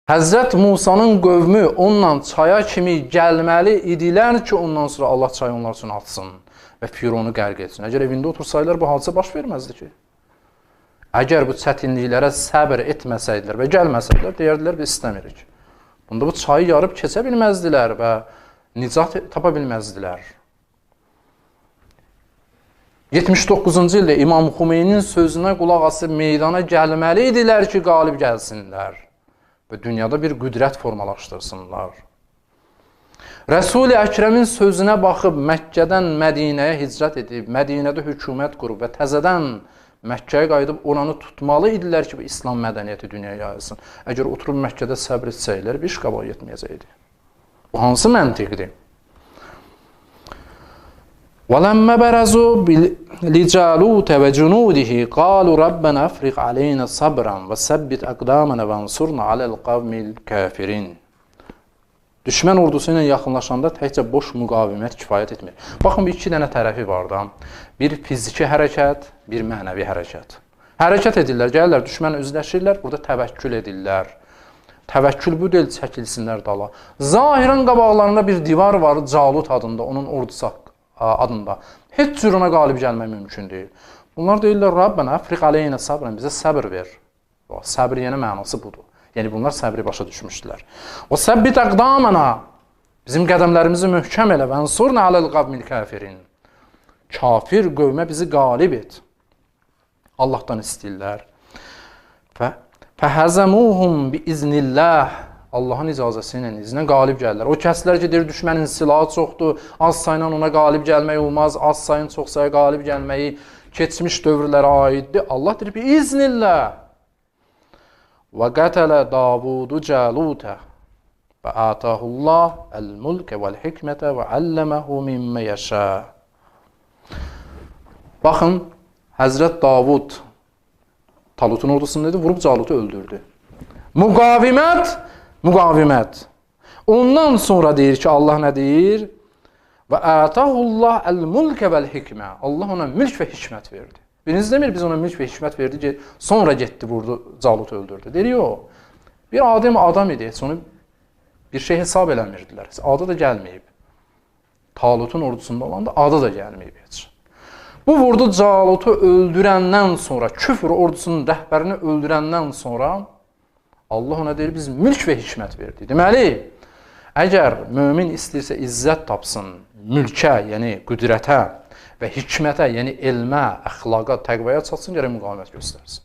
Həzrət Musanın qövmü onunla çaya kimi gəlməli idilər ki, ondan sonra Allah çayı onlar üçün atsın və Fironu qərq etsin. Əgər evində otursaydılar, bu hadisə baş verməzdi ki. Əgər bu çətinliklərə səbr etməsəydilər və gəlməsəydilər, deyərdilər, biz istəmirik. Bunda bu çayı yarıb keçə bilməzdilər və nicat tapa bilməzdilər. 79-cu ildə İmam Xümeynin sözünə qulaq asıb meydana gəlməli idilər ki, qalib gəlsinlər və dünyada bir qüdrət formalaşdırsınlar. Rəsul-i Əkrəmin sözünə baxıb Məkkədən Mədinəyə hicrət edib, Mədinədə hökumət qurub və təzədən Məkkəyə qayıdıb oranı tutmalı idilər ki, bu İslam mədəniyyəti dünyaya yayılsın. Əgər oturub Məkkədə səbr etsəylər, bir iş qabaq etməyəcəkdi. Bu hansı məntiqdir? وَلَمَّ بَرَزُوا لِجَالُوتَ وَجُنُودِهِ قَالُوا رَبَّنَا أَفْرِغْ عَلَيْنَا صَبْرًا وَثَبِّتْ أَقْدَامَنَا وَانصُرْنَا عَلَى الْقَوْمِ الْكَافِرِينَ. Düşmən ordusu ilə yaxınlaşanda təkcə boş müqavimət kifayət etmir. Baxın, iki dənə tərəfi var da. Bir fiziki hərəkət, bir mənəvi hərəkət. Hərəkət edirlər, gəlirlər, düşmən üzləşirlər, burada təvəkkül edirlər. Təvəkkül bu deyil, çəkilsinlər dala. Zahirən qabaqlarında bir divar var, Calut adında, onun ordusu adında. Heç cür ona qalib gəlmək mümkün deyil. Bunlar deyirlər, Rabbənə əfriq aleynə sabrən, bizə səbr ver. Səbr yenə mənası budur. Yəni, bunlar səbri başa düşmüşdülər. O səbbit əqdamana, bizim qədəmlərimizi möhkəm elə və ənsurna aləl qavmil kəfirin. Kafir qövmə bizi qalib et. Allahdan istəyirlər. Fəhəzəmuhum bi iznillah. Allahın icazəsi ilə, izinə qalib gəlirlər. O kəslər ki, deyir, düşmənin silahı çoxdur, az sayla ona qalib gəlmək olmaz, az sayın çox sayı qalib gəlməyi keçmiş dövrlərə aiddir. Allah deyir, bi iznillah. Və qətələ Davudu Cəlutə və ətəhullah əl-mulkə vəl-hikmətə və əlləməhu mimmə yəşə. Baxın, Həzrət Davud Talutun ordusunu dedi, vurub Calutu öldürdü. Müqavimət. Ondan sonra deyir ki, Allah nə deyir? Və ətəhullah əl-mulkə vəl-hikmə. Allah ona mülk və hikmət verdi. Biriniz demir, biz ona mülk və hikmət verdi ki, sonra getdi, vurdu, Calutu öldürdü. Deyir, yox. Bir adam idi, heç onu bir şey hesab eləmirdilər. Adı da gəlməyib. Talutun ordusunda olanda adı da gəlməyib heç. Bu vurdu Calutu öldürəndən sonra, küfr ordusunun rəhbərini öldürəndən sonra Allah ona deyir, biz mülk və hikmət verdi. Deməli, əgər mömin istəyirsə izzət tapsın, mülkə, yəni qüdrətə və hikmətə, yəni elmə, əxlaqa, təqvaya çatsın, gərək müqavimət göstərsin.